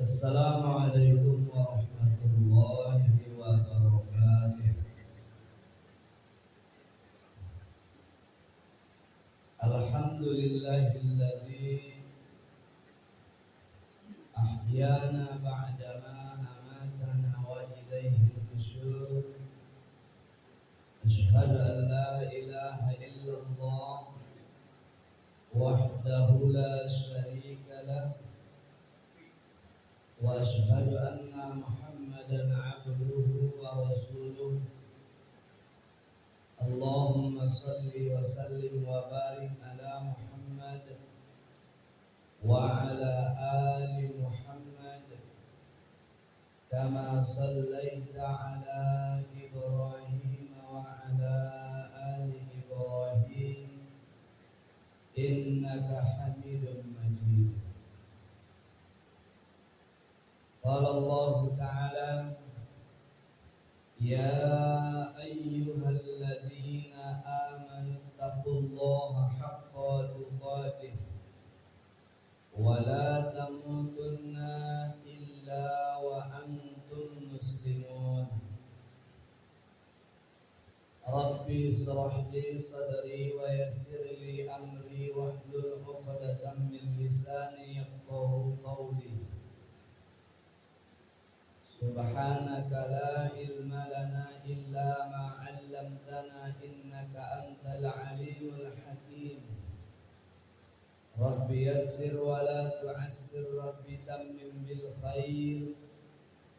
Assalamualaikum warahmatullahi wabarakatuh. Alhamdulillahilladzi ahyana ba'dama amatana wa ilaihi nusyur. Asyhadu an la ilaha illallah wahdahu la syarika lah wa asyhadu anna Muhammadan abduhu wa rasuluh. Allahumma salli wa sallim wa barik ala Muhammad wa ala ali Muhammad kama sallaita ala Ibrahim wa ala ali Ibrahim innaka Hamidum Majid. Qala Allah Ta'ala ya ayyuhalladzina amanu taqullaha haqqa tuqatih wa la tamutunna illa wa antum muslimun. Rabbi israh li sadri wa yassir li amri wahlul 'uqdatam min lisani yafqahu qawli. Subhanaka la ilma lana illa ma 'allamtana innaka antal alimul hakim. Rabbi yassir wa la tu'assir, Rabbi tammim bil khair.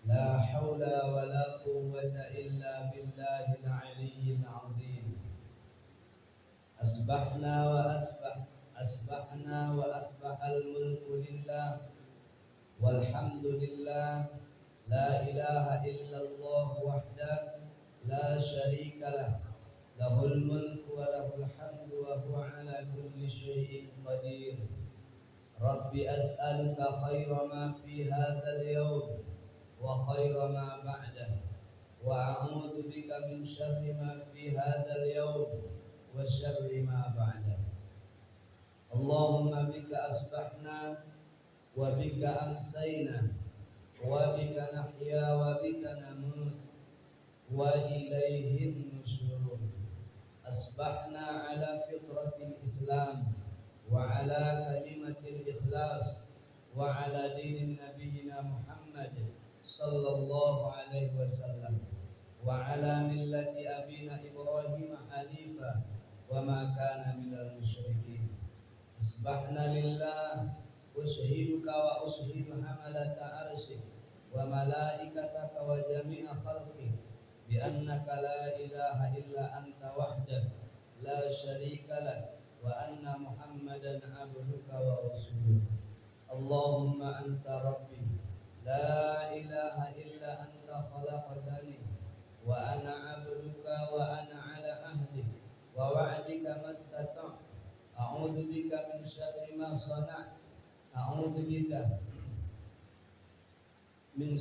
La haula wa la quwwata illa billahil aliyyil azim. Asbahna wa asbahal mulku lillah walhamdulillah. La ilaha illallah wahdah la syarika lah, lahul mulku wa lahul hamdu wa huwa ala kulli syai'in qadir. Rabbi as'aluka khaira ma fi hadzal yawm wa khaira ma ba'dah wa a'udzu bika min syarri ma fi hadzal yawm wa syarri ma ba'dah. Allahumma bika asbahna wa bika amsayna wa bika nahya wa bika namut wa ilaihin nusyur. Asbahna ala fitratil Islam wa ala kalimatil ikhlas wa ala dinin nabiyyina Muhammad sallallahu alaihi wasallam wa ala millati abina Ibrahim hanifa wa ma kana minal musyrikin. Asbahna lillah ushiduka wa ushidu hamalata arsyik wa malaikataka wa jami'a khalqik bi annaka la ilaha illa anta wahdak la syarika lak wa anna Muhammadan abduka wa rasuluh. Allahumma anta rabbi la ilaha illa anta khalaqtani wa ana abduka wa ana ala ahdik wa wa'dika mastata'. A'udzu bika min syarri ma sana'tu. A'udzu bika min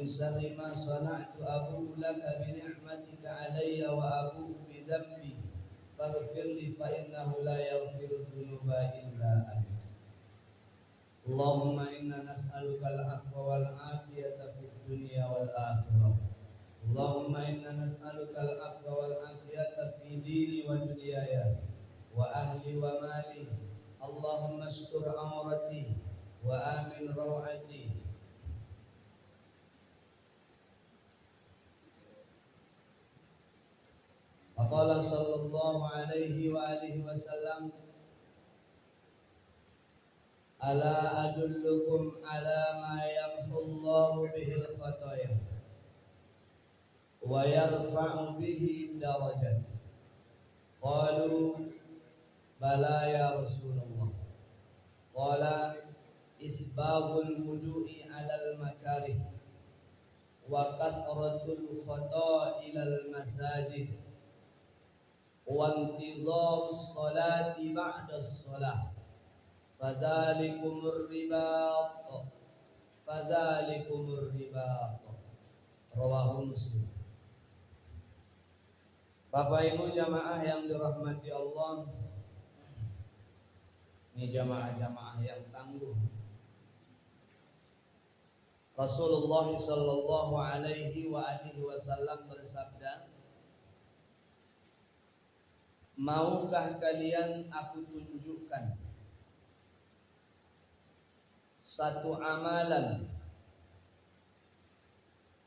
syarri ma sana'tu. Abu'u laka bi ni'matika 'alayya wa abu'u bi dhanbi faghfir li fa innahu la yaghfiru dzunuba illa anta. Allahumma inna nas'aluka al-'afwa wal 'afiyata fid dunya wal akhirah. Allahumma inna nas'aluka al-'afwa wal 'afiyata fi dini wa dunyaya wa ahli wa mali. Allahumma astur awrati wa amin rawati. Faqala sallallahu alaihi wa alihi wasallam ala adullukum ala ma yamhu Allahu bihil khataya wa yarfa'u bihi darajat. Qalu bala ya Rasulullah. Qala isbagul wudu'i 'alal makarih wa kathratul khata'ilal masajid wa intizarus salati ba'das salah fadzalikumur ribat rawahu Muslim. Bapak Ibu jamaah yang dirahmati Allah, ini jamaah-jamaah yang tangguh, Rasulullah sallallahu alaihi wa alihi wasallam bersabda, maukah kalian aku tunjukkan satu amalan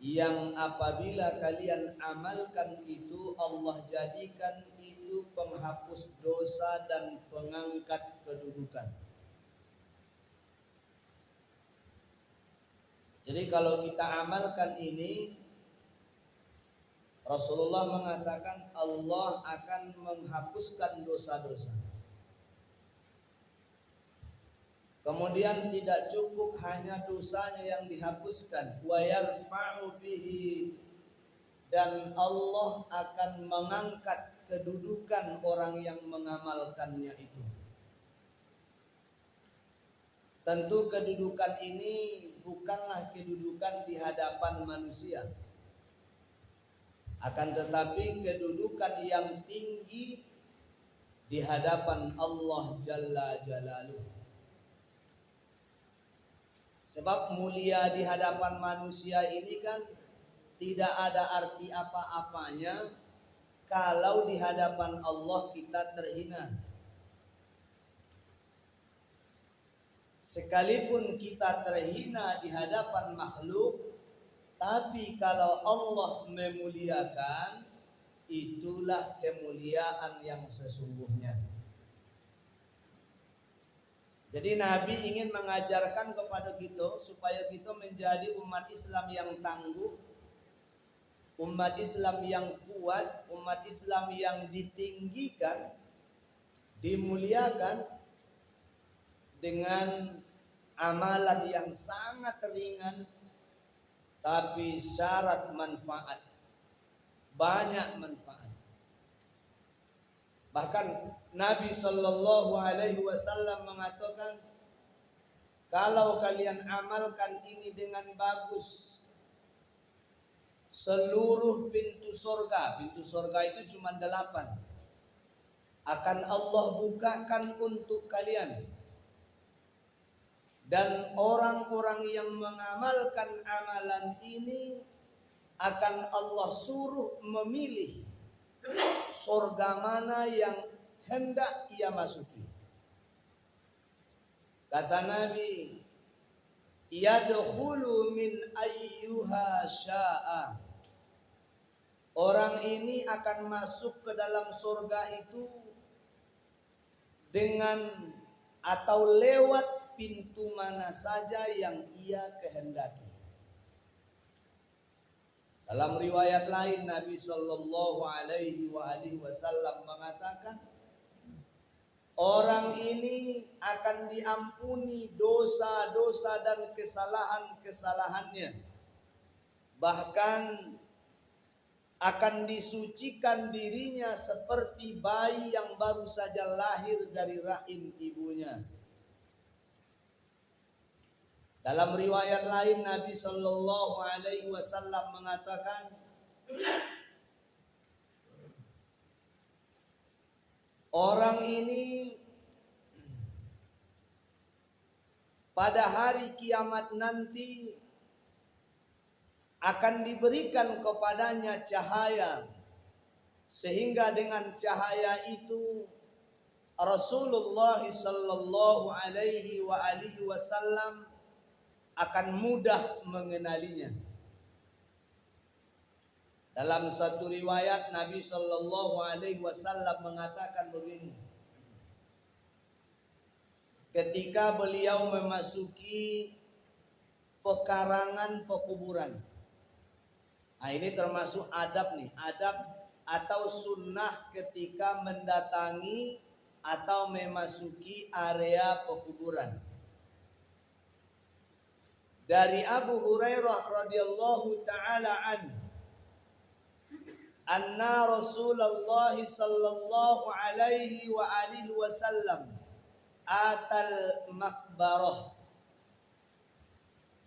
yang apabila kalian amalkan itu Allah jadikan itu penghapus dosa dan pengangkat kedudukan. Jadi kalau kita amalkan ini, Rasulullah mengatakan Allah akan menghapuskan dosa-dosa. Kemudian tidak cukup hanya dosanya yang dihapuskan, wa yarfa'u bihi, dan Allah akan mengangkat kedudukan orang yang mengamalkannya itu. Tentu kedudukan ini bukanlah kedudukan di hadapan manusia, akan tetapi kedudukan yang tinggi di hadapan Allah Jalla Jalaluh. Sebab mulia di hadapan manusia ini kan tidak ada arti apa-apanya kalau di hadapan Allah kita terhina. Sekalipun kita terhina di hadapan makhluk, tapi kalau Allah memuliakan, itulah kemuliaan yang sesungguhnya. Jadi Nabi ingin mengajarkan kepada kita supaya kita menjadi umat Islam yang tangguh, umat Islam yang kuat, umat Islam yang ditinggikan, dimuliakan dengan amalan yang sangat ringan tapi syarat manfaat, banyak manfaat. Bahkan Nabi sallallahu alaihi wasallam mengatakan, kalau kalian amalkan ini dengan bagus, seluruh pintu surga itu cuma 8, akan Allah bukakan untuk kalian. Dan orang-orang yang mengamalkan amalan ini akan Allah suruh memilih surga mana yang hendak ia masuki. Kata Nabi, yadkhulu min ayyuha sya'a. Orang ini akan masuk ke dalam surga itu dengan atau lewat pintu mana saja yang ia kehendaki. Dalam riwayat lain Nabi sallallahu alaihi wasallam mengatakan, orang ini akan diampuni dosa-dosa dan kesalahan-kesalahannya. Bahkan akan disucikan dirinya seperti bayi yang baru saja lahir dari rahim ibunya. Dalam riwayat lain Nabi sallallahu alaihi wasallam mengatakan, orang ini pada hari kiamat nanti akan diberikan kepadanya cahaya, sehingga dengan cahaya itu Rasulullah sallallahu alaihi wasallam akan mudah mengenalinya. Dalam satu riwayat Nabi sallallahu alaihi wasallam mengatakan begini, ketika beliau memasuki pekarangan pekuburan. Nah, ini termasuk adab nih, adab atau sunnah ketika mendatangi atau memasuki area pekuburan. Dari Abu Hurairah radhiyallahu taala anna Rasulullah sallallahu alaihi wasallam atal makbarah,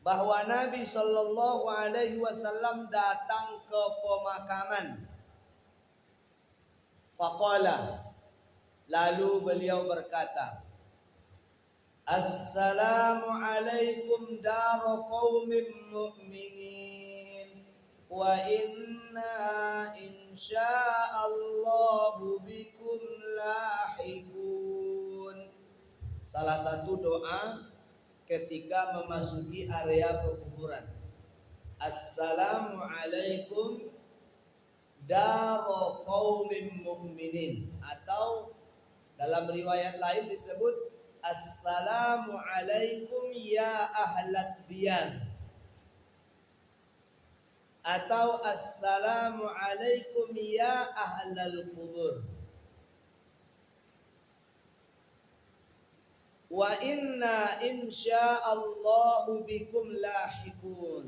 bahwa Nabi sallallahu alaihi wasallam datang ke pemakaman. Faqala, lalu beliau berkata, Assalamualaikum daro qaumin mu'minin wa inna insyaallahu bikum lahiqun. Salah satu doa ketika memasuki area pekuburan. Assalamualaikum daro qaumin mu'minin, atau dalam riwayat lain disebut Assalamualaikum ya ahlat diyar, atau Assalamualaikum ya ahlal kubur. Wa inna insyaallahu bikum lahiqun.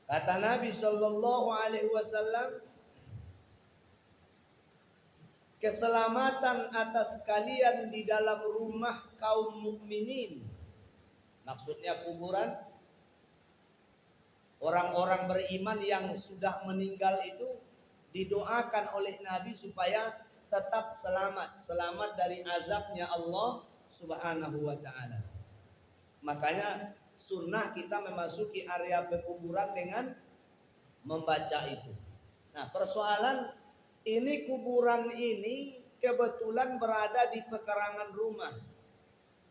Kata Nabi sallallahu alaihi wasallam, keselamatan atas kalian di dalam rumah kaum mukminin. Maksudnya kuburan. Orang-orang beriman yang sudah meninggal itu didoakan oleh Nabi supaya tetap selamat dari azabnya Allah Subhanahu wa taala. Makanya sunnah kita memasuki area pekuburan dengan membaca itu. Nah, persoalan ini, kuburan ini kebetulan berada di pekarangan rumah.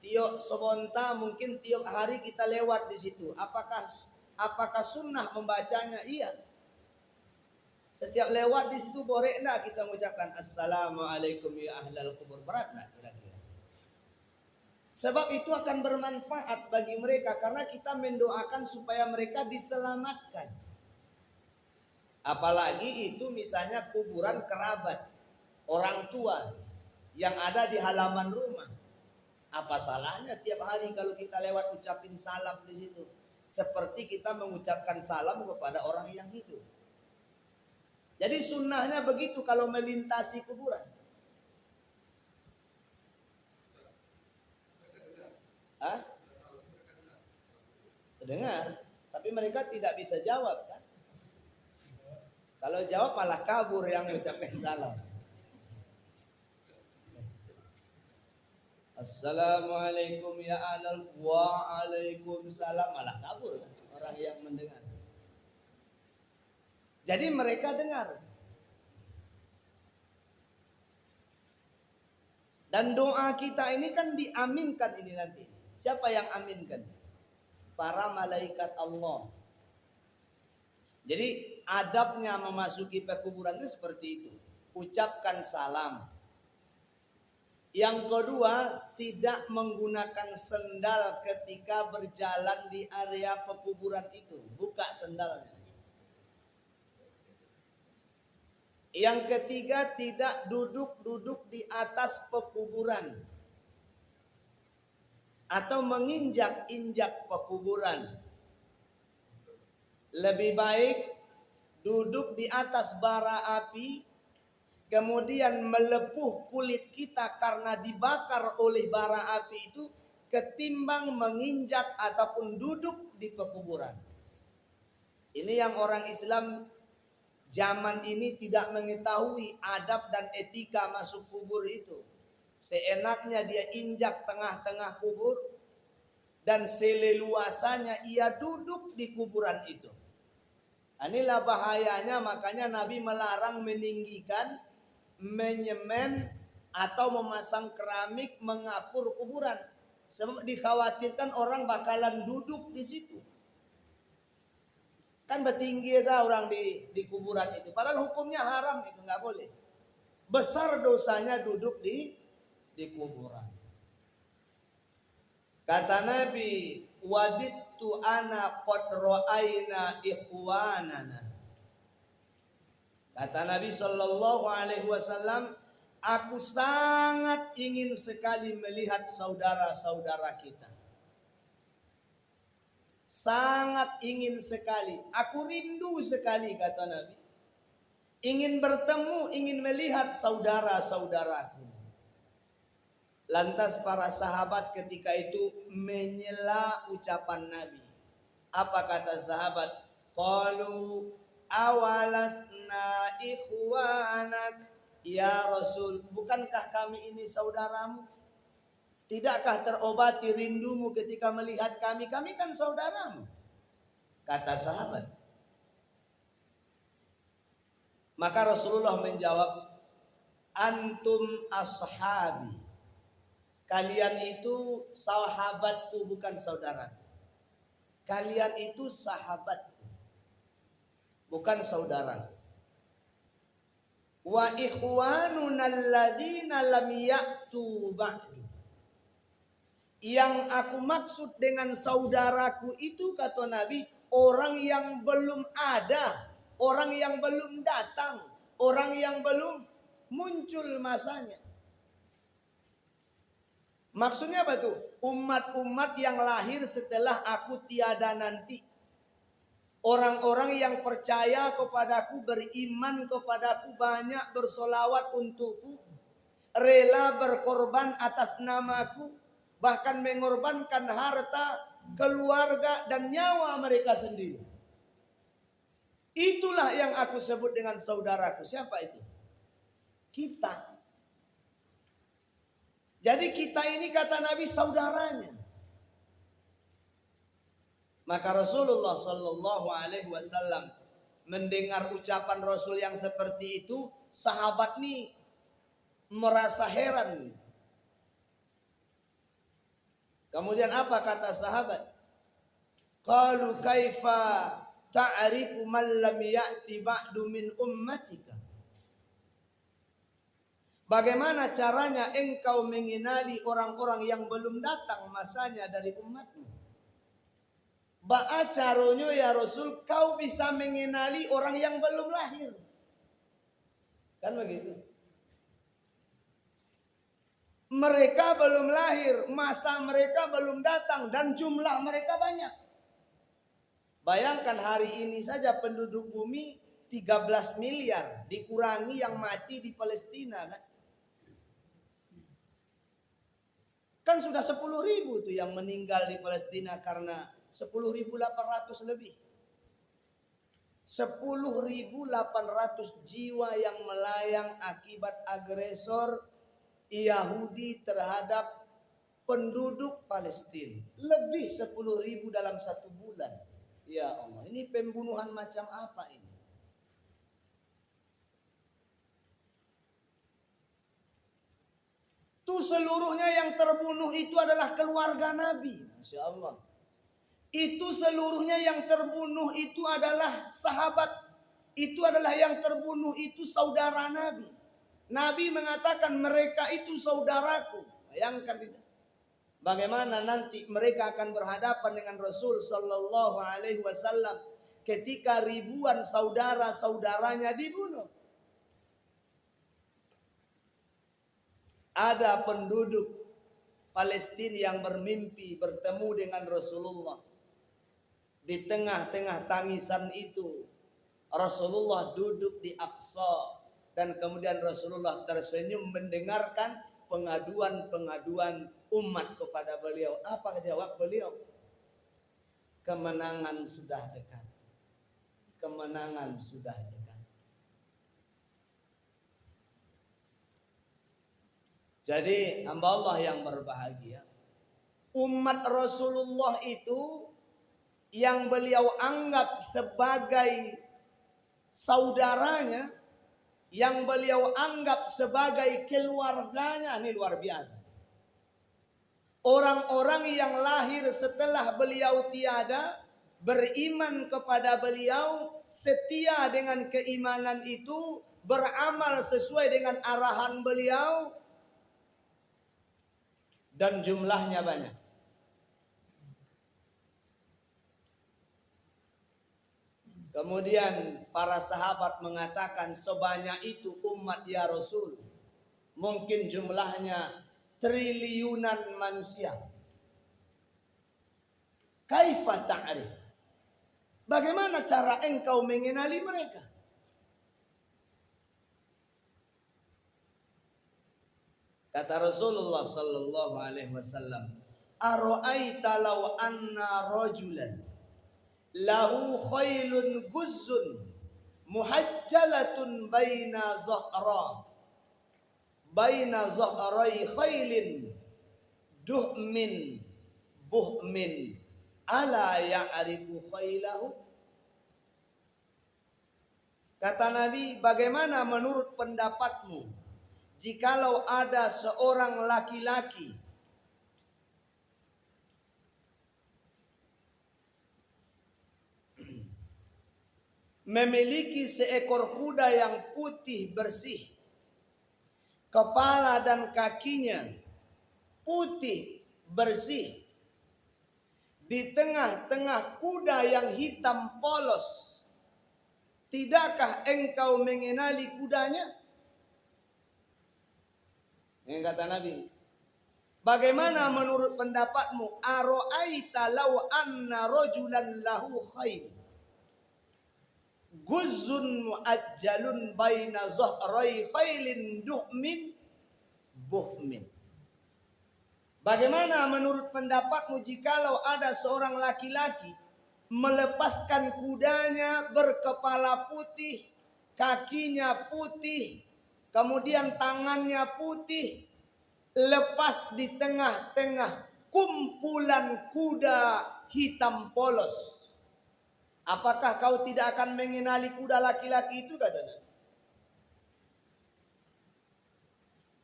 Tiap sebonta mungkin tiap hari kita lewat di situ. Apakah sunnah membacanya? Iya. Setiap lewat di situ boleh enggak kita mengucapkan Assalamualaikum ya ahlal kubur? Berat enggak kira-kira? Sebab itu akan bermanfaat bagi mereka karena kita mendoakan supaya mereka diselamatkan. Apalagi itu misalnya kuburan kerabat, orang tua yang ada di halaman rumah. Apa salahnya tiap hari kalau kita lewat ucapin salam di situ? Seperti kita mengucapkan salam kepada orang yang hidup. Jadi sunnahnya begitu kalau melintasi kuburan. Hah? Dengar, tapi mereka tidak bisa jawab kan? Kalau jawab malah kabur yang mengucapkan salam. Assalamualaikum ya alal waalaikumsalam, malah kabur kan orang yang mendengar. Jadi mereka dengar. Dan doa kita ini kan diaminkan ini nanti. Siapa yang aminkan? Para malaikat Allah. Jadi adabnya memasuki pekuburan itu seperti itu. Ucapkan salam. Yang kedua, tidak menggunakan sendal ketika berjalan di area pekuburan itu. Buka sendalnya. Yang ketiga, tidak duduk-duduk di atas pekuburan atau menginjak-injak pekuburan. Lebih baik duduk di atas bara api, kemudian melepuh kulit kita karena dibakar oleh bara api itu, ketimbang menginjak ataupun duduk di pekuburan. Ini yang orang Islam zaman ini tidak mengetahui adab dan etika masuk kubur itu. Seenaknya dia injak tengah-tengah kubur dan seleluasanya ia duduk di kuburan itu. Inilah bahayanya, makanya Nabi melarang meninggikan, menyemen atau memasang keramik mengapur kuburan. Sebab dikhawatirkan orang bakalan duduk di situ. Kan bertinggi saja orang di kuburan itu. Padahal hukumnya haram, itu nggak boleh. Besar dosanya duduk di kuburan. Kata Nabi, wadittu ana qad ra'aina ikhwanana. Kata Nabi sallallahu alaihi wasallam, aku sangat ingin sekali melihat saudara-saudara kita. Sangat ingin sekali. Aku rindu sekali, kata Nabi. Ingin bertemu, ingin melihat saudara-saudaraku. Lantas para sahabat ketika itu menyela ucapan Nabi. Apa kata sahabat? Qalu awalasna ikhwanak ya Rasul. Bukankah kami ini saudaramu? Tidakkah terobati rindumu ketika melihat kami? Kami kan saudaramu. Kata sahabat. Maka Rasulullah menjawab, antum ashabi. Kalian itu sahabatku, bukan saudara. Kalian itu sahabatku, bukan saudara. Wa ikhwanuna alladzina lam ya'tu ba'du. Yang aku maksud dengan saudaraku itu, kata Nabi, orang yang belum ada, orang yang belum datang, orang yang belum muncul masanya. Maksudnya apa tuh? Umat-umat yang lahir setelah aku tiada nanti. Orang-orang yang percaya kepadaku, beriman kepadaku, banyak bersolawat untukku, rela berkorban atas namaku, bahkan mengorbankan harta, keluarga, dan nyawa mereka sendiri. Itulah yang aku sebut dengan saudaraku. Siapa itu? Kita. Jadi kita ini, kata Nabi, saudaranya. Maka Rasulullah Sallallahu Alaihi Wasallam mendengar ucapan Rasul yang seperti itu, sahabat ini merasa heran. Kemudian apa kata sahabat? Qalu kaifa ta'rifu man lam ya'ti ba'du min ummatika. Bagaimana caranya engkau mengenali orang-orang yang belum datang masanya dari umatmu? Ba'a caranya ya Rasul, kau bisa mengenali orang yang belum lahir. Kan begitu. Mereka belum lahir, masa mereka belum datang, dan jumlah mereka banyak. Bayangkan hari ini saja penduduk bumi 13 miliar, dikurangi yang mati di Palestina kan. Kan sudah 10.000 tuh yang meninggal di Palestina karena 10.800 lebih. 10.800 jiwa yang melayang akibat agresor Yahudi terhadap penduduk Palestina. Lebih 10.000 dalam 1 bulan. Ya Allah, ini pembunuhan macam apa ini? Itu seluruhnya yang terbunuh itu adalah keluarga Nabi. Masya Allah. Itu seluruhnya yang terbunuh itu adalah sahabat. Itu adalah yang terbunuh itu saudara Nabi. Nabi mengatakan mereka itu saudaraku. Bayangkan itu. Bagaimana nanti mereka akan berhadapan dengan Rasul Sallallahu Alaihi Wasallam ketika ribuan saudara-saudaranya dibunuh. Ada penduduk Palestina yang bermimpi bertemu dengan Rasulullah. Di tengah-tengah tangisan itu Rasulullah duduk di Aqsa. Dan kemudian Rasulullah tersenyum mendengarkan pengaduan-pengaduan umat kepada beliau. Apa jawab beliau? Kemenangan sudah dekat. Kemenangan sudah dekat. Jadi hamba Allah yang berbahagia, umat Rasulullah itu yang beliau anggap sebagai saudaranya, yang beliau anggap sebagai keluarganya, ini luar biasa. Orang-orang yang lahir setelah beliau tiada, beriman kepada beliau, setia dengan keimanan itu, beramal sesuai dengan arahan beliau, dan jumlahnya banyak. Kemudian para sahabat mengatakan, sebanyak itu umat ya Rasul, mungkin jumlahnya triliunan manusia. Kaifa ta'rif? Bagaimana cara engkau mengenali mereka? Kata Rasulullah Sallallahu Alaihi Wasallam, "Ara'aita law anna rajulan lahu khailun guzzun muhajjalatun baina zahrai khailin duhmin buhmin ala ya'rifu khailahu. Kata Nabi, bagaimana menurut pendapatmu jikalau ada seorang laki-laki memiliki seekor kuda yang putih bersih, kepala dan kakinya putih bersih, di tengah-tengah kuda yang hitam polos, tidakkah engkau mengenali kudanya? Yang kata Nabi, bagaimana menurut pendapatmu, aro'aita law anna rajulan lahu khayl guzzun mu'ajjalun baina zahrai khailin duhmin buhmin. Bagaimana menurut pendapatmu jikalau ada seorang laki-laki melepaskan kudanya berkepala putih, kakinya putih, kemudian tangannya putih, lepas di tengah-tengah kumpulan kuda hitam polos. Apakah kau tidak akan mengenali kuda laki-laki itu, katanya?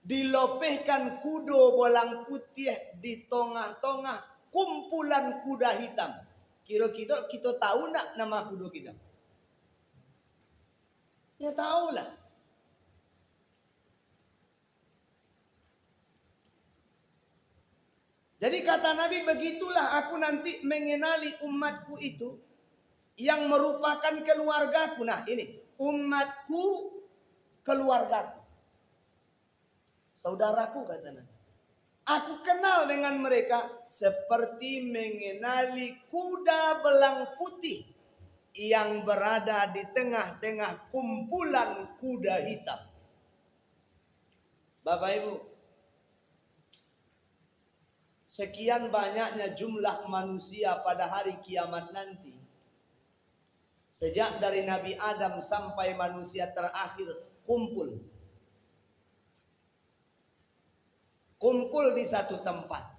Dilopehkan kudo bolang putih di tengah-tengah kumpulan kuda hitam. Kira-kira kita tahu nak nama kuda kita? Ya tahulah. Jadi kata Nabi, begitulah aku nanti mengenali umatku itu yang merupakan keluargaku. Nah ini, umatku keluargaku, saudaraku, kata Nabi. Aku kenal dengan mereka seperti mengenali kuda belang putih yang berada di tengah-tengah kumpulan kuda hitam. Bapak Ibu, sekian banyaknya jumlah manusia pada hari kiamat nanti. Sejak dari Nabi Adam sampai manusia terakhir kumpul di satu tempat.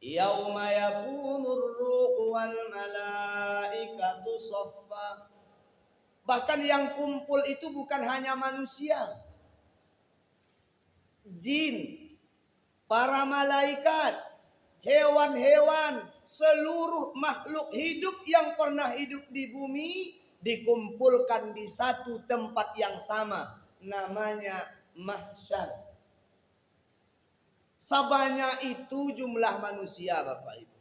Yauma yakumur ruhu wal malaikatu shaffa. Bahkan yang kumpul itu bukan hanya manusia, jin, para malaikat, hewan-hewan, seluruh makhluk hidup yang pernah hidup di bumi dikumpulkan di satu tempat yang sama, namanya mahsyar. Sebanyak itu jumlah manusia, Bapak Ibu.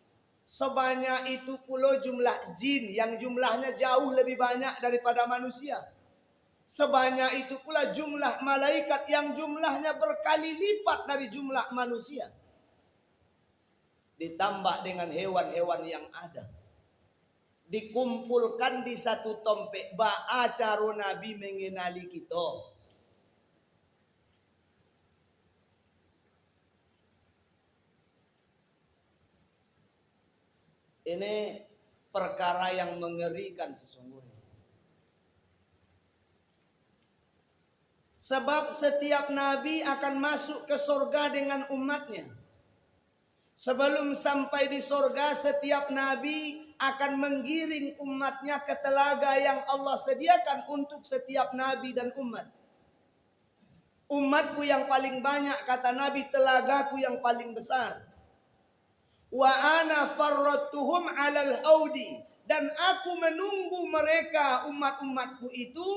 Sebanyak itu pula jumlah jin yang jumlahnya jauh lebih banyak daripada manusia. Sebanyak itu pula jumlah malaikat yang jumlahnya berkali lipat dari jumlah manusia. Ditambah dengan hewan-hewan yang ada, dikumpulkan di satu tempat. Ba'acaru Nabi mengenali kita. Ini perkara yang mengerikan sesungguhnya. Sebab setiap nabi akan masuk ke surga dengan umatnya. Sebelum sampai di surga, setiap nabi akan menggiring umatnya ke telaga yang Allah sediakan untuk setiap nabi dan umat. Umatku yang paling banyak, kata Nabi, telagaku yang paling besar. Wa ana farrattuhum 'alal haudi, dan aku menunggu mereka, umat-umatku itu,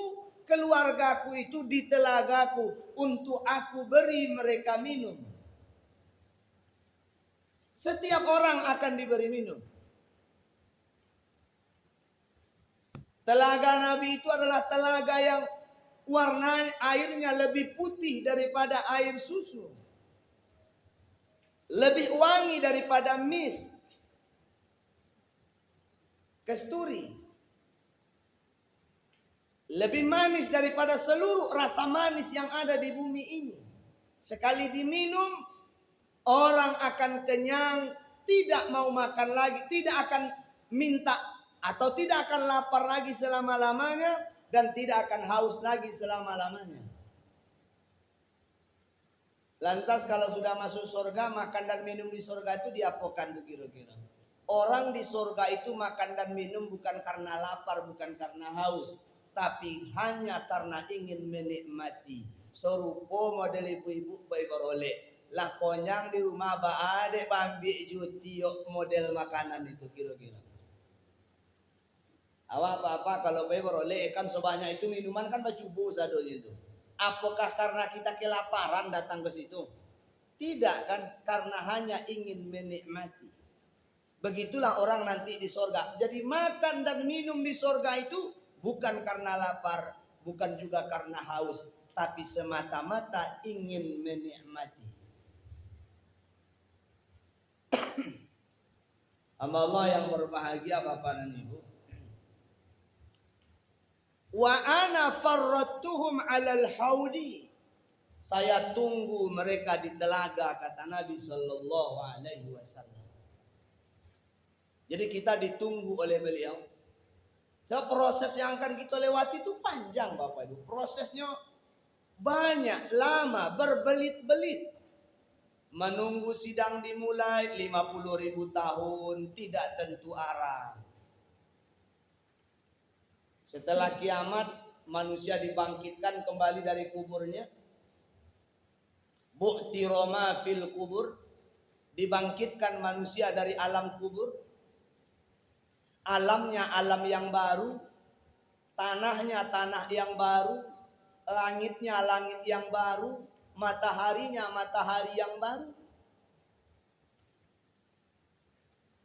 keluargaku itu, di telagaku untuk aku beri mereka minum. Setiap orang akan diberi minum. Telaga Nabi itu adalah telaga yang warna airnya lebih putih daripada air susu, lebih wangi daripada misk, kasturi, lebih manis daripada seluruh rasa manis yang ada di bumi ini. Sekali diminum, orang akan kenyang, tidak mau makan lagi, tidak akan minta atau tidak akan lapar lagi selama-lamanya, dan tidak akan haus lagi selama-lamanya. Lantas kalau sudah masuk surga, makan dan minum di surga itu diapakan tuh kira-kira? Orang di surga itu makan dan minum bukan karena lapar, bukan karena haus, tapi hanya karena ingin menikmati. Serupa model ibu-ibu bayi beroleh. Lah konyang di rumah adek bambi juti model makanan itu kira-kira. Awak apa-apa kalau bayi beroleh kan sebanyak itu minuman kan bacubu sadonya itu. Apakah karena kita kelaparan datang ke situ? Tidak kan, karena hanya ingin menikmati. Begitulah orang nanti di sorga. Jadi makan dan minum di sorga itu bukan karena lapar, bukan juga karena haus, tapi semata-mata ingin menikmati. Allah yang berbahagia Bapak dan Ibu. Wa ana farrattuhum 'alal haudi. Saya tunggu mereka di telaga, kata Nabi sallallahu alaihi wasallam. Jadi kita ditunggu oleh beliau. Sebab proses yang akan kita lewati itu panjang Bapak Ibu. Prosesnya banyak, lama, berbelit-belit. Menunggu sidang dimulai 50.000 tahun, tidak tentu arah. Setelah kiamat, manusia dibangkitkan kembali dari kuburnya. Bu'thiroma fil kubur. Dibangkitkan manusia dari alam kubur. Alamnya alam yang baru. Tanahnya tanah yang baru. Langitnya langit yang baru. Mataharinya matahari yang baru.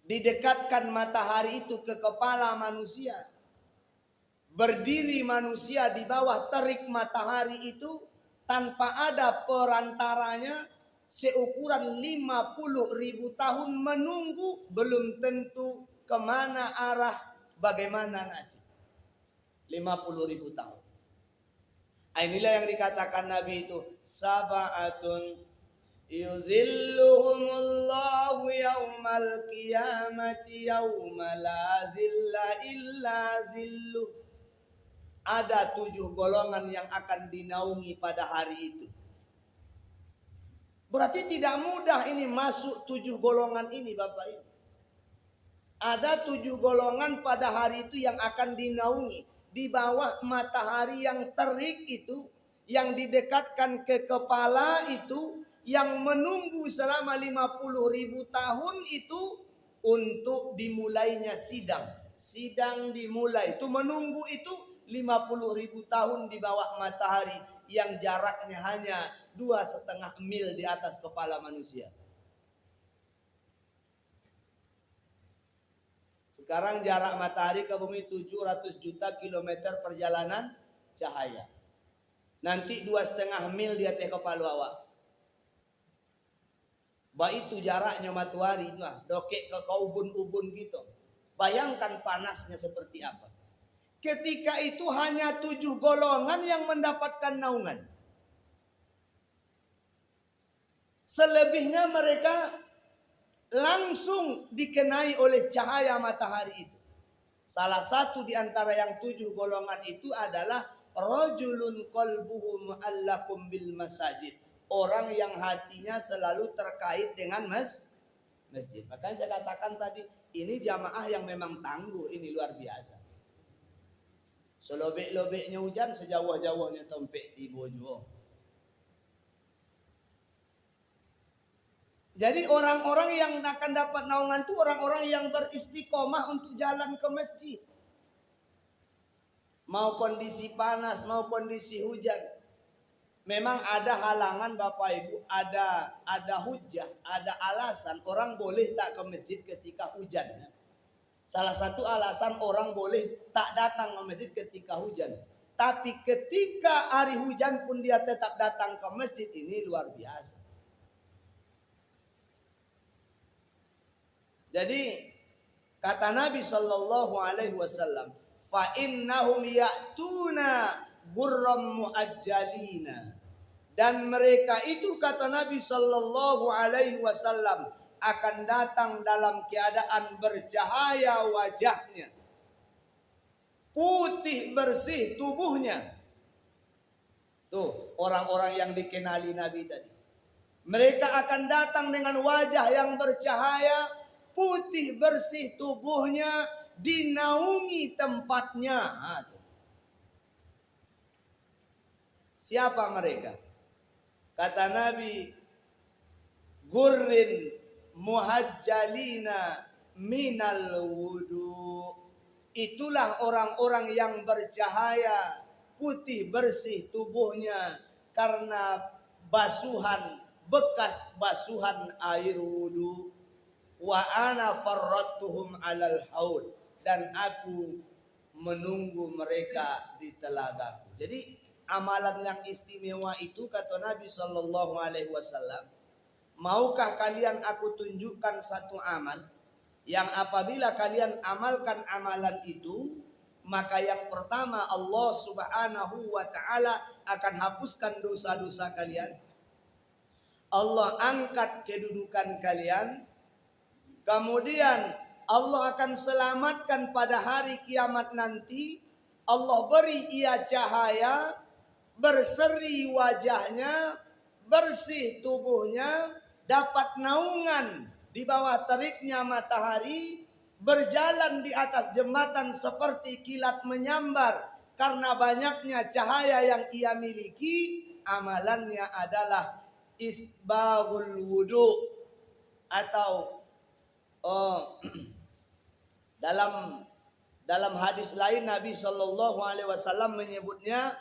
Didekatkan matahari itu ke kepala manusia. Berdiri manusia di bawah terik matahari itu tanpa ada perantaranya seukuran 50.000 tahun menunggu, belum tentu kemana arah, bagaimana nasib. 50.000 tahun. Inilah yang dikatakan Nabi itu, sab'atun yuzilluhumullahu yaumal qiyamati yauma la zilla illa zilluh. Ada 7 golongan yang akan dinaungi pada hari itu. Berarti tidak mudah ini masuk 7 golongan ini Bapak Ibu. Ada 7 golongan pada hari itu yang akan dinaungi. Di bawah matahari yang terik itu, yang didekatkan ke kepala itu, yang menunggu selama 50.000 tahun itu untuk dimulainya sidang. Sidang dimulai itu menunggu itu 50.000 tahun di bawah matahari yang jaraknya hanya 2,5 mil di atas kepala manusia. Sekarang jarak matahari ke bumi 700 juta kilometer perjalanan cahaya. Nanti 2,5 mil di atas kepala awak. Baik itu jaraknya matahari, dokek ke ubun-ubun gitu. Bayangkan panasnya seperti apa. Ketika itu hanya 7 golongan yang mendapatkan naungan. Selebihnya mereka langsung dikenai oleh cahaya matahari itu. Salah satu di antara yang 7 golongan itu adalah rajulun qalbuhu mu'allaqum bil masajid. Orang yang hatinya selalu terkait dengan masjid. Makanya saya katakan tadi, ini jamaah yang memang tangguh, ini luar biasa. Selobek-lobeknya hujan, sejauh-jauhnya tempek tiba juga. Jadi orang-orang yang akan dapat naungan itu orang-orang yang beristiqomah untuk jalan ke masjid. Mau kondisi panas, mau kondisi hujan. Memang ada halangan Bapak Ibu, ada hujah, ada alasan orang boleh tak ke masjid ketika hujan. Salah satu alasan orang boleh tak datang ke masjid ketika hujan. Tapi ketika hari hujan pun dia tetap datang ke masjid, ini luar biasa. Jadi kata Nabi sallallahu alaihi wasallam, fa innahum ya'tuna gurram muajjalina. Dan mereka itu kata Nabi sallallahu alaihi wasallam akan datang dalam keadaan bercahaya wajahnya. Putih bersih tubuhnya. Tuh orang-orang yang dikenali Nabi tadi. Mereka akan datang dengan wajah yang bercahaya, putih bersih tubuhnya, dinaungi tempatnya. Siapa mereka? Kata Nabi, gurrin muhajjalina minal wudu. Itulah orang-orang yang bercahaya, putih bersih tubuhnya karena bekas basuhan air wudu. Wa ana farrattuhum alal haud, dan aku menunggu mereka di telagaku. Jadi amalan yang istimewa itu, kata Nabi Shallallahu Alaihi Wasallam, maukah kalian aku tunjukkan satu amal yang apabila kalian amalkan amalan itu, maka yang pertama Allah Subhanahu wa taala akan hapuskan dosa-dosa kalian. Allah angkat kedudukan kalian. Kemudian Allah akan selamatkan pada hari kiamat nanti. Allah beri ia cahaya, berseri wajahnya, bersih tubuhnya, dapat naungan di bawah teriknya matahari, berjalan di atas jembatan seperti kilat menyambar karena banyaknya cahaya yang ia miliki. Amalannya adalah isbaghul wudu, atau dalam hadis lain Nabi Shallallahu Alaihi Wasallam menyebutnya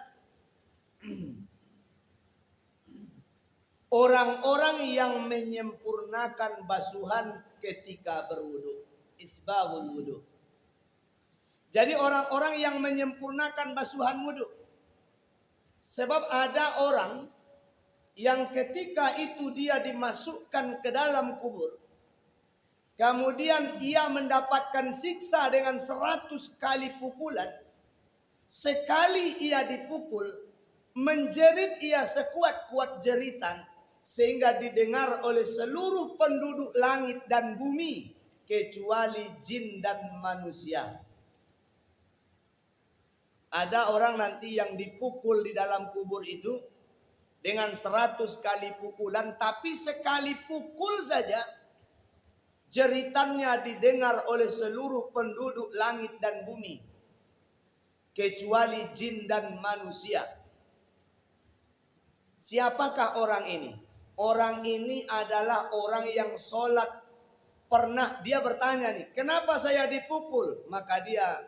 orang-orang yang menyempurnakan basuhan ketika berwudu. Isbaghul wudu. Jadi orang-orang yang menyempurnakan basuhan wudu. Sebab ada orang yang ketika itu dia dimasukkan ke dalam kubur, kemudian ia mendapatkan siksa dengan 100 kali pukulan. Sekali ia dipukul, menjerit ia sekuat-kuat jeritan, sehingga didengar oleh seluruh penduduk langit dan bumi, kecuali jin dan manusia. Ada orang nanti yang dipukul di dalam kubur itu dengan 100 kali pukulan, tapi sekali pukul saja jeritannya didengar oleh seluruh penduduk langit dan bumi, kecuali jin dan manusia. Siapakah orang ini? Orang ini adalah orang yang sholat. Pernah dia bertanya nih, kenapa saya dipukul? Maka dia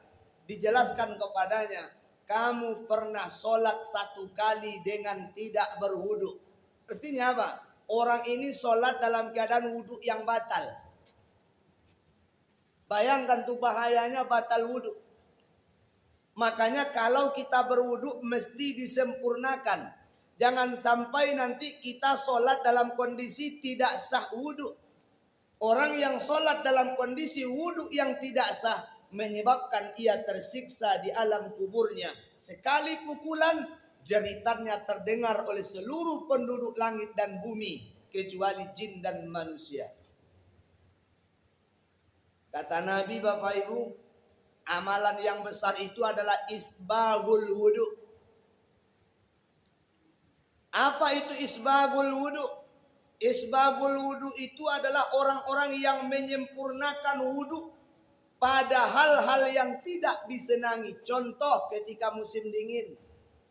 dijelaskan kepadanya, kamu pernah sholat 1 kali dengan tidak berwudu. Artinya apa? Orang ini sholat dalam keadaan wudu yang batal. Bayangkan tuh bahayanya batal wudu. Makanya kalau kita berwudu mesti disempurnakan. Jangan sampai nanti kita sholat dalam kondisi tidak sah wudu. Orang yang sholat dalam kondisi wudu yang tidak sah menyebabkan ia tersiksa di alam kuburnya. Sekali pukulan jeritannya terdengar oleh seluruh penduduk langit dan bumi, kecuali jin dan manusia. Kata Nabi, Bapak Ibu, amalan yang besar itu adalah isbaghul wudu. Apa itu isbaghul wudu? Isbaghul wudu itu adalah orang-orang yang menyempurnakan wudu pada hal-hal yang tidak disenangi. Contoh ketika musim dingin,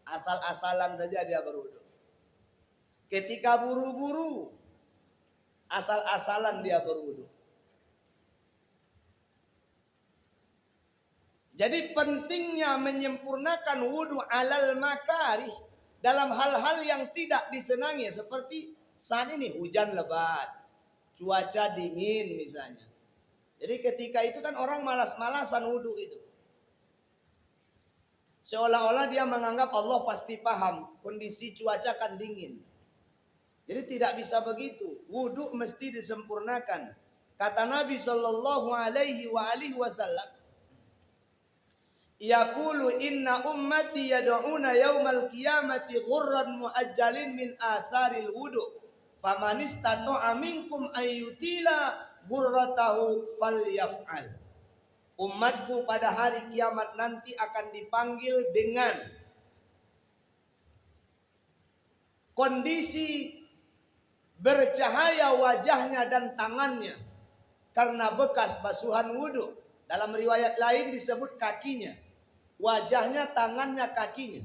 asal-asalan saja dia berwudu. Ketika buru-buru, asal-asalan dia berwudu. Jadi pentingnya menyempurnakan wudu alal makarih dalam hal-hal yang tidak disenangi, seperti saat ini hujan lebat, cuaca dingin misalnya. Jadi ketika itu kan orang malas-malasan wudu itu. Seolah-olah dia menganggap Allah pasti paham kondisi cuaca kan dingin. Jadi tidak bisa begitu. Wudu mesti disempurnakan. Kata Nabi Shallallahu Alaihi Wasallam, yaqulu inna ummati yad'una yaumal qiyamati ghurran muajjalin min atharil wudu faman istata'a minkum ayyutila ghurratahu falyaf'al. Umatku pada hari kiamat nanti akan dipanggil dengan kondisi bercahaya wajahnya dan tangannya karena bekas basuhan wudhu. Dalam riwayat lain disebut kakinya, wajahnya, tangannya, kakinya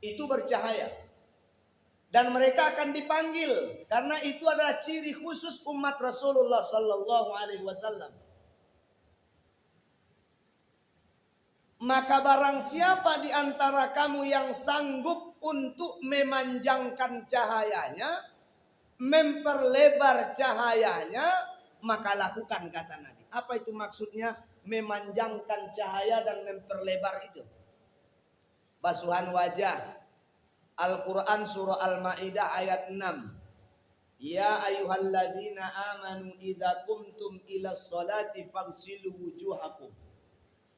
itu bercahaya. Dan mereka akan dipanggil karena itu adalah ciri khusus umat Rasulullah Sallallahu Alaihi Wasallam. Maka barang siapa di antara kamu yang sanggup untuk memanjangkan cahayanya, memperlebar cahayanya, maka lakukan, kata Nabi. Apa itu maksudnya memanjangkan cahaya dan memperlebar itu? Basuhan wajah. Al-Quran surah Al-Ma'idah ayat 6. Ya ayyuhalladzina amanu idza qumtum ilas salati faghsilu wujuhakum.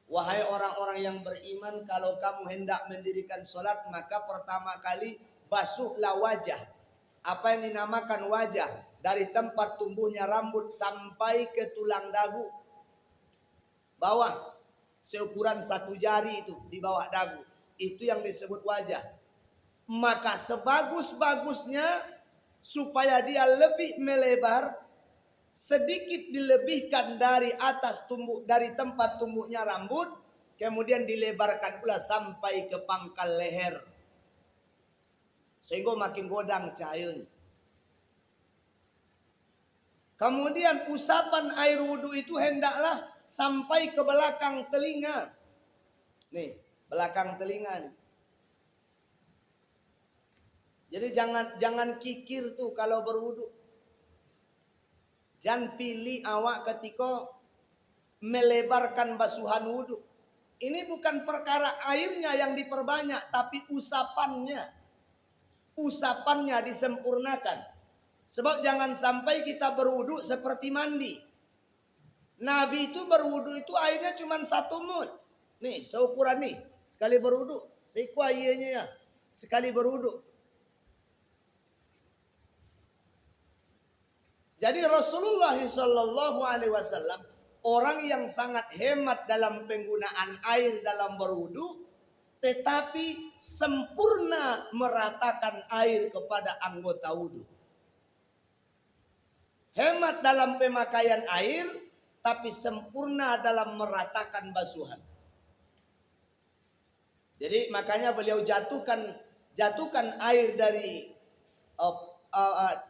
Wahai orang-orang yang beriman, kalau kamu hendak mendirikan salat, maka pertama kali basuhlah wajah. Apa yang dinamakan wajah? Dari tempat tumbuhnya rambut sampai ke tulang dagu. Bawah, seukuran 1 jari itu di bawah dagu. Itu yang disebut wajah. Maka sebagus-bagusnya supaya dia lebih melebar, sedikit dilebihkan dari atas dari tempat tumbuhnya rambut, kemudian dilebarkan pula sampai ke pangkal leher, sehingga makin godang cahayanya. Kemudian usapan air wudhu itu hendaklah sampai ke belakang telinga. Nih, belakang telinga nih. Jadi jangan kikir tuh kalau berwudhu. Jangan pilih awak ketika melebarkan basuhan wudhu. Ini bukan perkara airnya yang diperbanyak, tapi usapannya. Usapannya disempurnakan. Sebab jangan sampai kita berwudhu seperti mandi. Nabi itu berwudhu itu airnya cuma 1 mud. Nih, seukuran nih. Sekali berwudhu. Sekuayanya ya. Sekali berwudhu. Jadi Rasulullah Sallallahu Alaihi Wasallam orang yang sangat hemat dalam penggunaan air dalam berwudu, tetapi sempurna meratakan air kepada anggota wudu. Hemat dalam pemakaian air, tapi sempurna dalam meratakan basuhan. Jadi makanya beliau jatuhkan air dari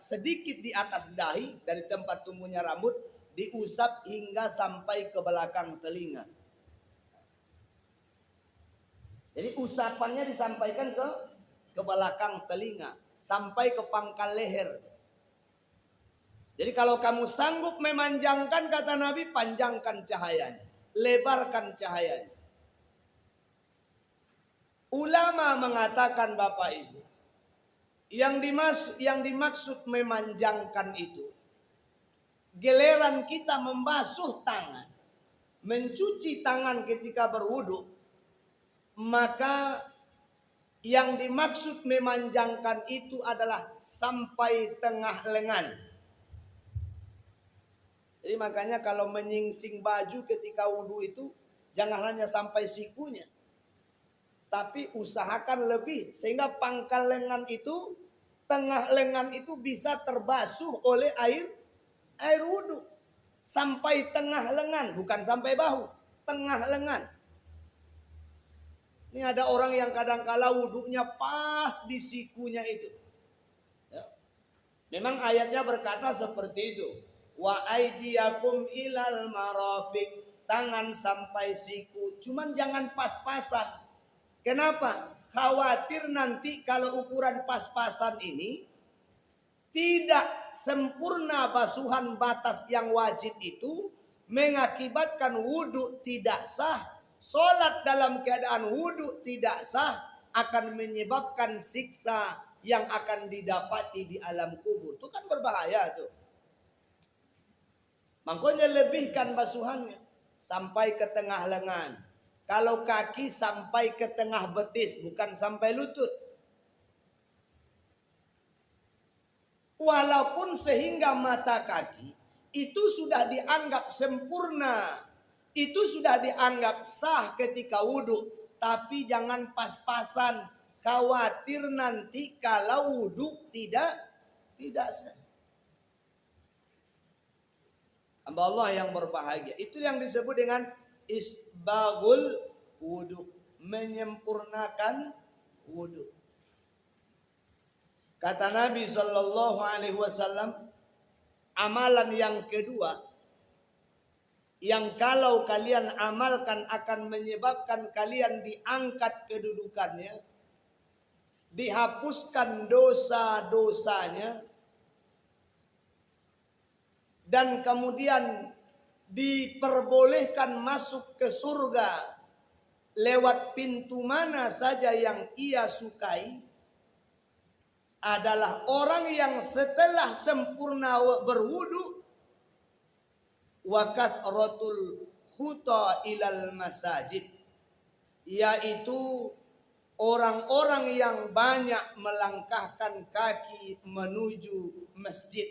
sedikit di atas dahi dari tempat tumbuhnya rambut, diusap hingga sampai ke belakang telinga. Jadi usapannya disampaikan ke belakang telinga sampai ke pangkal leher. Jadi kalau kamu sanggup memanjangkan, kata Nabi, panjangkan cahayanya, lebarkan cahayanya. Ulama mengatakan, Bapak Ibu, yang dimaksud memanjangkan itu, giliran kita membasuh tangan, mencuci tangan ketika berwudu, maka yang dimaksud memanjangkan itu adalah sampai tengah lengan. Jadi makanya kalau menyingsing baju ketika wudu itu jangan hanya sampai sikunya, tapi usahakan lebih sehingga pangkal lengan itu, tengah lengan itu bisa terbasuh oleh air wudhu sampai tengah lengan, bukan sampai bahu, tengah lengan. Ini ada orang yang kadang-kala wudhunya pas di sikunya itu. Ya. Memang ayatnya berkata seperti itu. Wa aidiyakum ilal marafiq, tangan sampai siku. Cuman jangan pas-pasan. Kenapa? Khawatir nanti kalau ukuran pas-pasan ini tidak sempurna basuhan batas yang wajib itu, mengakibatkan wudhu tidak sah. Solat dalam keadaan wudhu tidak sah, akan menyebabkan siksa yang akan didapati di alam kubur. Itu kan berbahaya tuh. Makanya lebihkan basuhannya sampai ke tengah lengan. Kalau kaki sampai ke tengah betis, bukan sampai lutut. Walaupun sehingga mata kaki itu sudah dianggap sempurna, itu sudah dianggap sah ketika wudhu, tapi jangan pas-pasan. Khawatir nanti kalau wudhu tidak sah. Hamba Allah yang berbahagia. Itu yang disebut dengan isbaghul wudu, menyempurnakan wudu. Kata Nabi Shallallahu Alaihi Wasallam, amalan yang kedua yang kalau kalian amalkan akan menyebabkan kalian diangkat kedudukannya, dihapuskan dosa-dosanya, dan kemudian diperbolehkan masuk ke surga lewat pintu mana saja yang ia sukai, adalah orang yang setelah sempurna berwudu wa kathratul khuta ilal masajid, yaitu orang-orang yang banyak melangkahkan kaki menuju masjid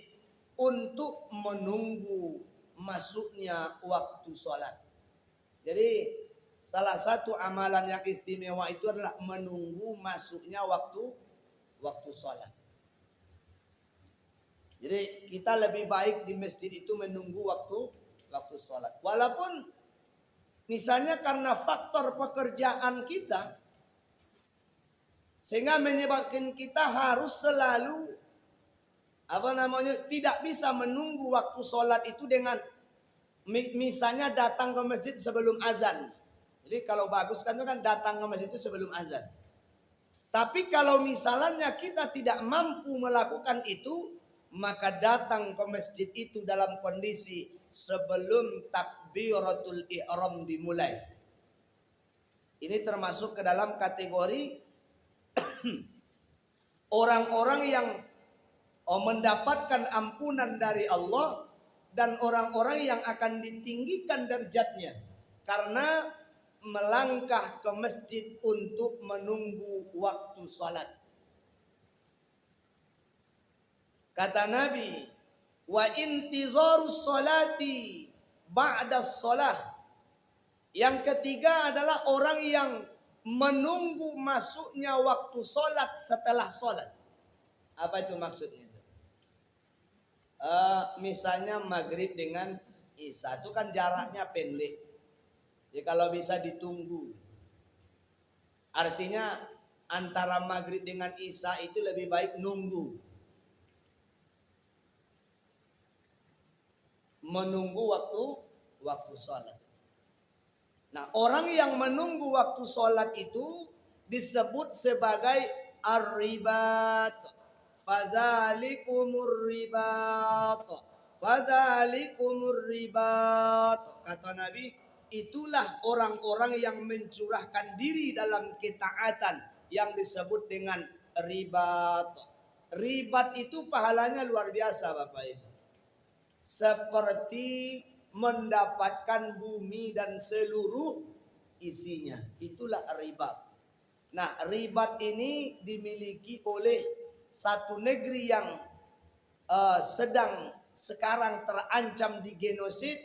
untuk menunggu masuknya waktu sholat. Jadi salah satu amalan yang istimewa itu adalah menunggu masuknya waktu sholat. Jadi kita lebih baik di masjid itu menunggu waktu sholat. Walaupun misalnya karena faktor pekerjaan kita sehingga menyebabkan kita harus selalu tidak bisa menunggu waktu sholat itu dengan misalnya datang ke masjid sebelum azan. Jadi kalau bagus kan datang ke masjid itu sebelum azan. Tapi kalau misalnya kita tidak mampu melakukan itu, maka datang ke masjid itu dalam kondisi sebelum takbiratul ihram dimulai. Ini termasuk ke dalam kategori orang-orang yang mendapatkan ampunan dari Allah dan orang-orang yang akan ditinggikan derajatnya karena melangkah ke masjid untuk menunggu waktu salat. Kata Nabi, wa intizarus salati ba'da shalah. Yang ketiga adalah orang yang menunggu masuknya waktu salat setelah salat. Apa itu maksudnya? Misalnya maghrib dengan isya itu kan jaraknya pendek. Jadi kalau bisa ditunggu. Artinya antara maghrib dengan isya itu lebih baik nunggu. Menunggu waktu sholat. Nah, orang yang menunggu waktu sholat itu disebut sebagai ar-ribat. Fadzalikumur ribat. Fadzalikumur ribat. Kata Nabi, itulah orang-orang yang mencurahkan diri dalam ketaatan yang disebut dengan ribat. Ribat itu pahalanya luar biasa Bapak Ibu. Seperti mendapatkan bumi dan seluruh isinya. Itulah ribat. Nah, ribat ini dimiliki oleh satu negeri yang sedang sekarang terancam di genosid.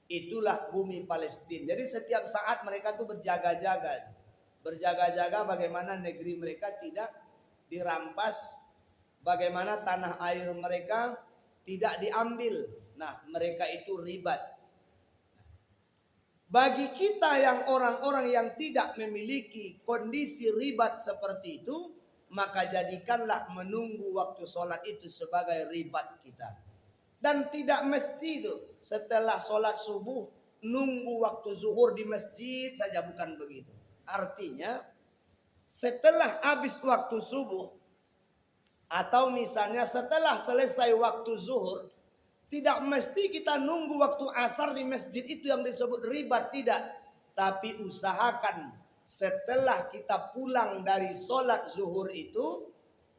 Itulah bumi Palestina. Jadi setiap saat mereka tuh berjaga-jaga. Berjaga-jaga bagaimana negeri mereka tidak dirampas. Bagaimana tanah air mereka tidak diambil. Nah, mereka itu ribat. Bagi kita yang orang-orang yang tidak memiliki kondisi ribat seperti itu, maka jadikanlah menunggu waktu sholat itu sebagai ribat kita. Dan tidak mesti itu setelah sholat subuh nunggu waktu zuhur di masjid saja, bukan begitu. Artinya setelah habis waktu subuh atau misalnya setelah selesai waktu zuhur, tidak mesti kita nunggu waktu asar di masjid itu yang disebut ribat, tidak. Tapi usahakan setelah kita pulang dari sholat zuhur itu,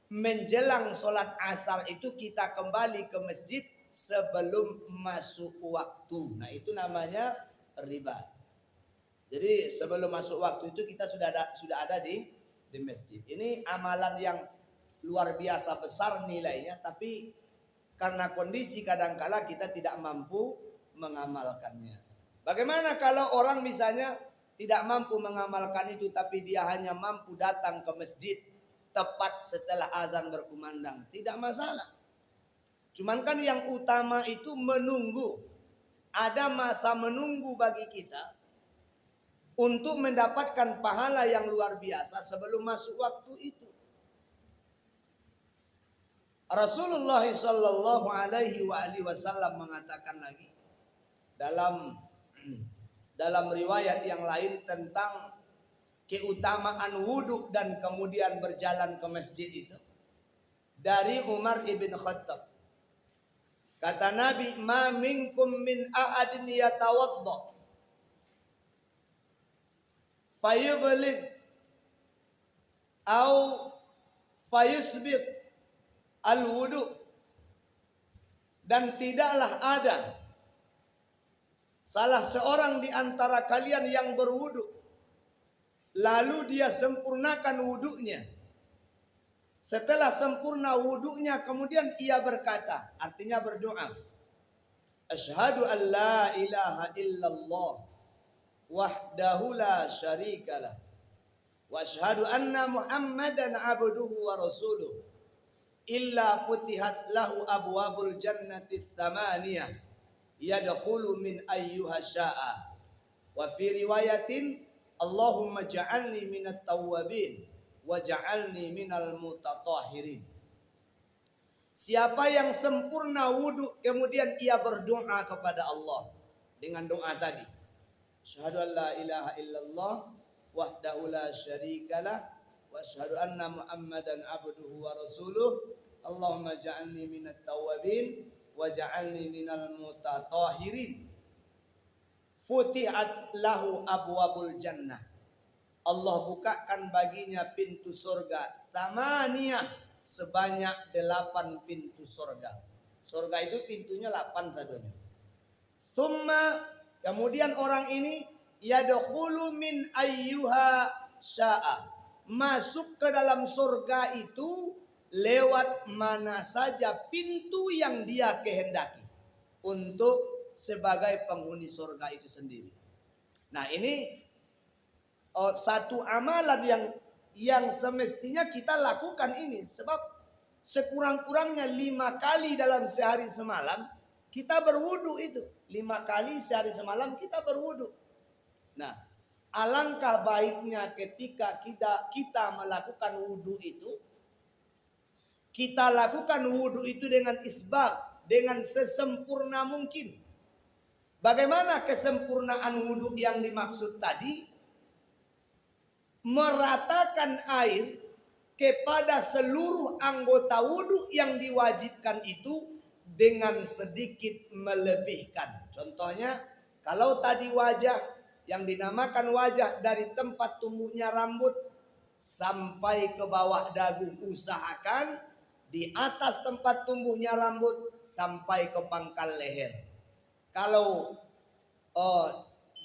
menjelang sholat asar itu kita kembali ke masjid sebelum masuk waktu. Nah, itu namanya ribat. Jadi sebelum masuk waktu itu kita sudah ada di masjid. Ini amalan yang luar biasa besar nilainya, tapi karena kondisi kadangkala kita tidak mampu mengamalkannya. Bagaimana kalau orang misalnya tidak mampu mengamalkan itu, tapi dia hanya mampu datang ke masjid tepat setelah azan berkumandang? Tidak masalah. Cuman kan yang utama itu menunggu. ada masa menunggu bagi kita untuk mendapatkan pahala yang luar biasa sebelum masuk waktu itu. Rasulullah sallallahu alaihi wasallam mengatakan lagi dalam riwayat yang lain tentang keutamaan wudhu dan kemudian berjalan ke masjid itu, dari Umar ibn Khattab. Kata Nabi, ma minkum min ahadin yatawadda fayublig au fayusbig al-wudu, dan tidaklah ada salah seorang di antara kalian yang berwudu lalu dia sempurnakan wudunya. Setelah sempurna wudunya kemudian ia berkata, artinya berdoa, asyhadu an la ilaha illallah wahdahu la syarikalah wa asyhadu anna muhammadan abduhu wa rasuluh illa putihat lahu abwabul jannati tsamaniyah yadkhulu min ayyuha sya'a. Wa fi riwayatin Allahumma ja'alni minat tawwabin wa ja'alni minal mutatahhirin. Siapa yang sempurna wudu kemudian ia berdoa kepada Allah dengan doa tadi, asyhadu an la ilaha illallah wahdahu la syarikalah wa asyhadu anna muhammadan abduhu wa rasuluh Allahumma ja'alni minat tawwabin wa ja'alni minal mutatahhirin. Futihat lahu abwabul jannah, Allah bukakan baginya pintu surga, tamaniyah, sebanyak 8 pintu surga. Surga itu pintunya 8 sadunya. Thumma, kemudian orang ini yadkhulu min ayyuha sya'a, masuk ke dalam surga itu lewat mana saja pintu yang dia kehendaki untuk sebagai penghuni surga itu sendiri. Nah, ini satu amalan yang semestinya kita lakukan ini, sebab sekurang-kurangnya 5 kali dalam sehari semalam kita berwudu itu. 5 kali sehari semalam kita berwudu. Nah, alangkah baiknya ketika kita melakukan wudu itu, kita lakukan wudu itu dengan isbag, dengan sesempurna mungkin. Bagaimana kesempurnaan wudu yang dimaksud tadi? Meratakan air kepada seluruh anggota wudu yang diwajibkan itu dengan sedikit melebihkan. Contohnya, kalau tadi wajah yang dinamakan wajah dari tempat tumbuhnya rambut sampai ke bawah dagu, usahakan di atas tempat tumbuhnya rambut sampai ke pangkal leher. Kalau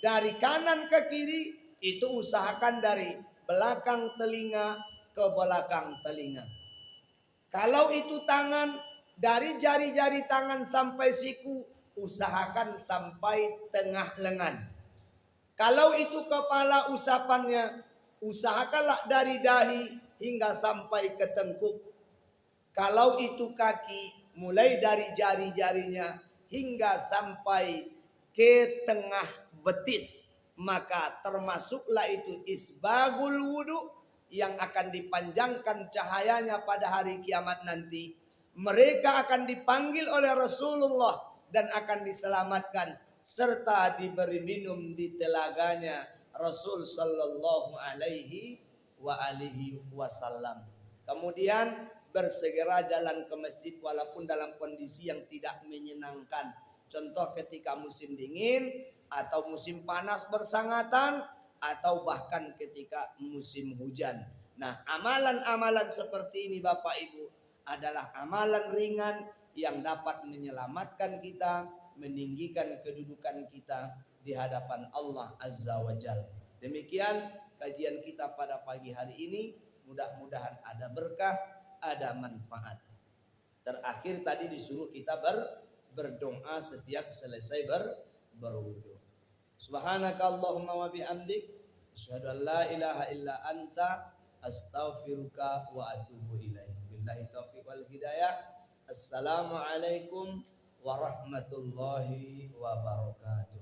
dari kanan ke kiri, itu usahakan dari belakang telinga ke belakang telinga. Kalau itu tangan, dari jari-jari tangan sampai siku, usahakan sampai tengah lengan. Kalau itu kepala usapannya, usahakanlah dari dahi hingga sampai ke tengkuk. Kalau itu kaki, mulai dari jari-jarinya hingga sampai ke tengah betis, maka termasuklah itu isbagul wudu yang akan dipanjangkan cahayanya pada hari kiamat nanti. Mereka akan dipanggil oleh Rasulullah dan akan diselamatkan serta diberi minum di telaganya Rasul sallallahu alaihi wasallam. Kemudian bersegera jalan ke masjid walaupun dalam kondisi yang tidak menyenangkan. Contoh ketika musim dingin atau musim panas bersangatan atau bahkan ketika musim hujan. Nah, amalan-amalan seperti ini Bapak Ibu adalah amalan ringan yang dapat menyelamatkan kita, meninggikan kedudukan kita di hadapan Allah Azza wa Jalla. Demikian kajian kita pada pagi hari ini. Mudah-mudahan ada berkah, ada manfaat. Terakhir tadi disuruh kita berdoa setiap selesai berwudu. Subhanakallahumma wa bihamdik, asyhadu an la ilaha illa anta, astaghfiruka wa atubu ilaik. Billahi taufiq wal hidayah. Assalamualaikum warahmatullahi wabarakatuh.